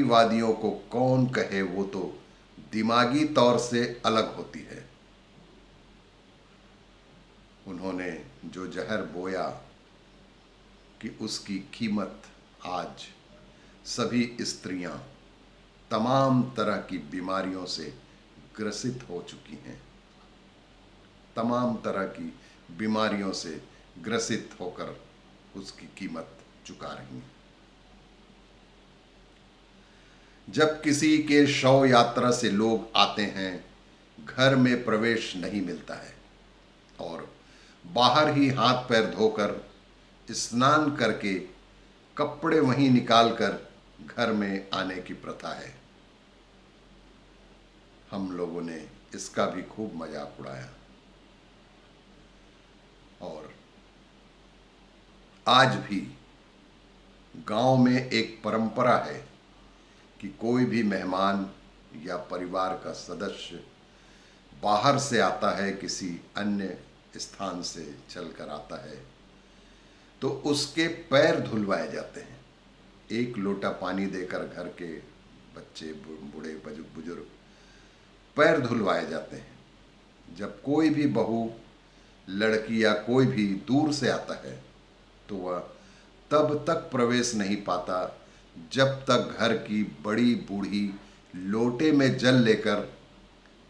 वादियों को कौन कहे, वो तो दिमागी तौर से अलग होती है। उन्होंने जो जहर बोया कि उसकी कीमत आज सभी स्त्रियां तमाम तरह की बीमारियों से ग्रसित हो चुकी हैं, तमाम तरह की बीमारियों से ग्रसित होकर उसकी कीमत चुका रही हैं। जब किसी के शव यात्रा से लोग आते हैं, घर में प्रवेश नहीं मिलता है और बाहर ही हाथ पैर धोकर स्नान करके कपड़े वहीं निकालकर घर में आने की प्रथा है। हम लोगों ने इसका भी खूब मजाक उड़ाया और आज भी गांव में एक परंपरा है कि कोई भी मेहमान या परिवार का सदस्य बाहर से आता है, किसी अन्य स्थान से चलकर आता है, तो उसके पैर धुलवाए जाते हैं। एक लोटा पानी देकर घर के बच्चे, बूढ़े बुजुर्ग पैर धुलवाए जाते हैं। जब कोई भी बहू, लड़की या कोई भी दूर से आता है तो वह तब तक प्रवेश नहीं पाता जब तक घर की बड़ी बूढ़ी लोटे में जल लेकर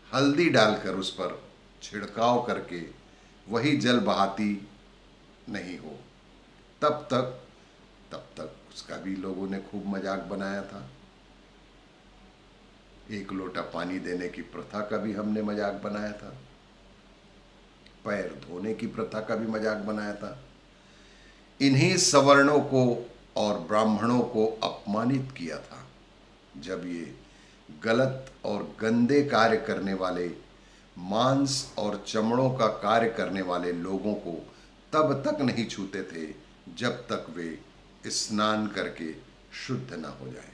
हल्दी डालकर उस पर छिड़काव करके वही जल बहाती नहीं हो। तब तक उसका भी लोगों ने खूब मजाक बनाया था। एक लोटा पानी देने की प्रथा का भी हमने मजाक बनाया था, पैर धोने की प्रथा का भी मजाक बनाया था। इन्हीं सवर्णों को और ब्राह्मणों को अपमानित किया था जब ये गलत और गंदे कार्य करने वाले, मांस और चमड़ों का कार्य करने वाले लोगों को तब तक नहीं छूते थे जब तक वे स्नान करके शुद्ध न हो जाए।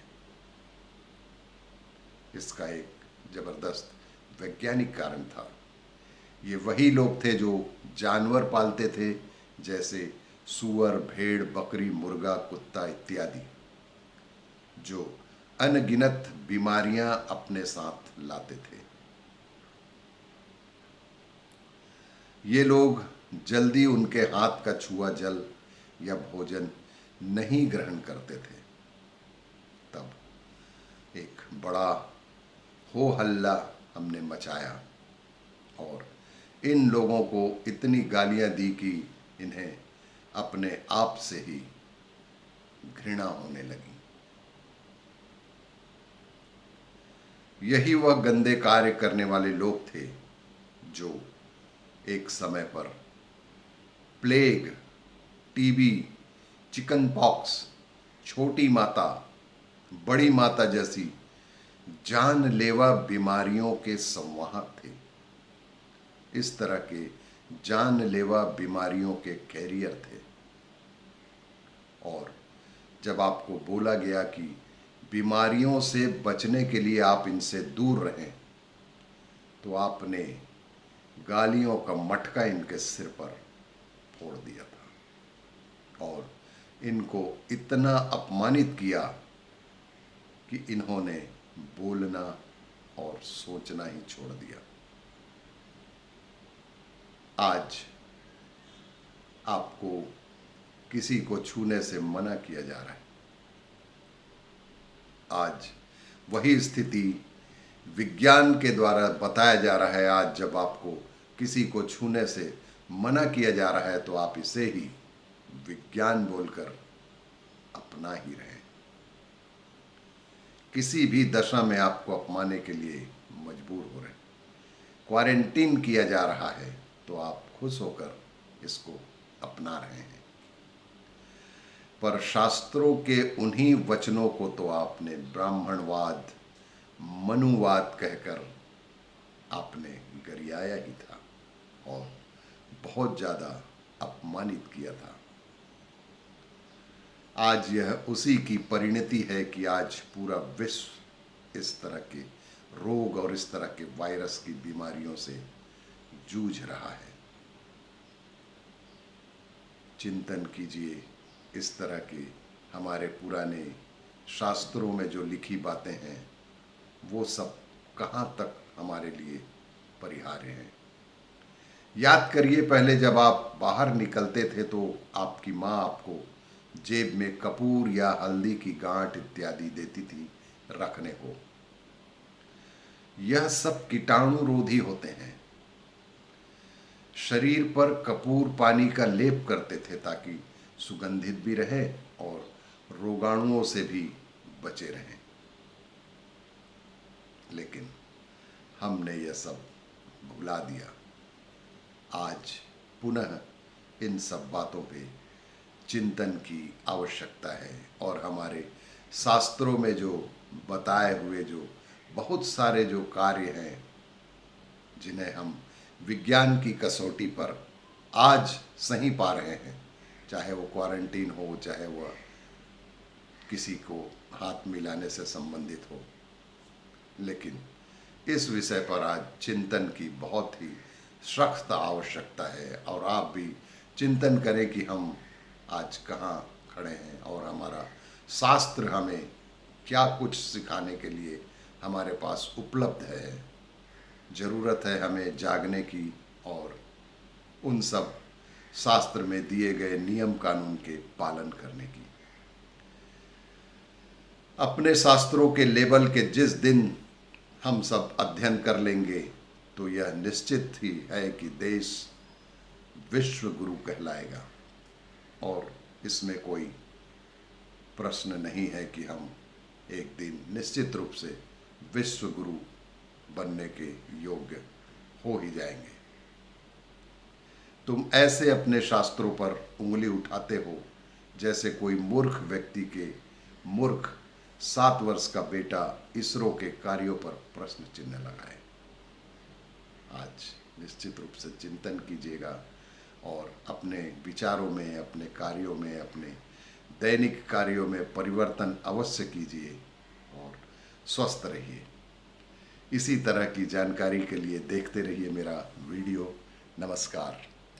इसका एक जबरदस्त वैज्ञानिक कारण था। ये वही लोग थे जो जानवर पालते थे, जैसे सूअर, भेड़, बकरी, मुर्गा, कुत्ता इत्यादि, जो अनगिनत बीमारियां अपने साथ लाते थे। ये लोग जल्दी उनके हाथ का छुआ जल या भोजन नहीं ग्रहण करते थे। तब एक बड़ा हो हल्ला हमने मचाया और इन लोगों को इतनी गालियां दी कि इन्हें अपने आप से ही घृणा होने लगी। यही वह गंदे कार्य करने वाले लोग थे जो एक समय पर प्लेग, टीबी, चिकन पॉक्स, छोटी माता, बड़ी माता जैसी जानलेवा बीमारियों के संवाहक थे। इस तरह के जानलेवा बीमारियों के कैरियर थे। और जब आपको बोला गया कि बीमारियों से बचने के लिए आप इनसे दूर रहें, तो आपने गालियों का मटका इनके सिर पर फोड़ दिया था और इनको इतना अपमानित किया कि इन्होंने बोलना और सोचना ही छोड़ दिया। आज आपको किसी को छूने से मना किया जा रहा है। आज वही स्थिति विज्ञान के द्वारा बताया जा रहा है। आज जब आपको किसी को छूने से मना किया जा रहा है तो आप इसे ही विज्ञान बोलकर अपना ही रहें। किसी भी दशा में आपको अपनाने के लिए मजबूर हो रहे, क्वारंटीन किया जा रहा है तो आप खुश होकर इसको अपना रहे हैं। पर शास्त्रों के उन्हीं वचनों को तो आपने ब्राह्मणवाद, मनुवाद कहकर आपने गरियाया ही था और बहुत ज़्यादा अपमानित किया था। आज यह उसी की परिणति है कि आज पूरा विश्व इस तरह के रोग और इस तरह के वायरस की बीमारियों से जूझ रहा है। चिंतन कीजिए, इस तरह के हमारे पुराने शास्त्रों में जो लिखी बातें हैं वो सब कहाँ तक हमारे लिए परिहार्य हैं। याद करिए, पहले जब आप बाहर निकलते थे तो आपकी माँ आपको जेब में कपूर या हल्दी की गांठ इत्यादि देती थी रखने को। यह सब कीटाणुरोधी होते हैं। शरीर पर कपूर पानी का लेप करते थे ताकि सुगंधित भी रहे और रोगाणुओं से भी बचे रहें। लेकिन हमने यह सब भुला दिया। आज पुनः इन सब बातों पे चिंतन की आवश्यकता है और हमारे शास्त्रों में जो बताए हुए जो बहुत सारे जो कार्य हैं जिन्हें हम विज्ञान की कसौटी पर आज सही पा रहे हैं, चाहे वो क्वारंटीन हो, चाहे वह किसी को हाथ मिलाने से संबंधित हो, लेकिन इस विषय पर आज चिंतन की बहुत ही सख्त आवश्यकता है। और आप भी चिंतन करें कि हम आज कहाँ खड़े हैं और हमारा शास्त्र हमें क्या कुछ सिखाने के लिए हमारे पास उपलब्ध है। ज़रूरत है हमें जागने की और उन सब शास्त्र में दिए गए नियम कानून के पालन करने की। अपने शास्त्रों के लेवल के जिस दिन हम सब अध्ययन कर लेंगे तो यह निश्चित ही है कि देश विश्व गुरु कहलाएगा और इसमें कोई प्रश्न नहीं है कि हम एक दिन निश्चित रूप से विश्व गुरु बनने के योग्य हो ही जाएंगे। तुम ऐसे अपने शास्त्रों पर उंगली उठाते हो जैसे कोई मूर्ख व्यक्ति के मूर्ख 7 वर्ष का बेटा इसरो के कार्यों पर प्रश्न चिन्ह लगाए। आज निश्चित रूप से चिंतन कीजिएगा और अपने विचारों में, अपने कार्यों में, अपने दैनिक कार्यों में परिवर्तन अवश्य कीजिए और स्वस्थ रहिए। इसी तरह की जानकारी के लिए देखते रहिए मेरा वीडियो। नमस्कार।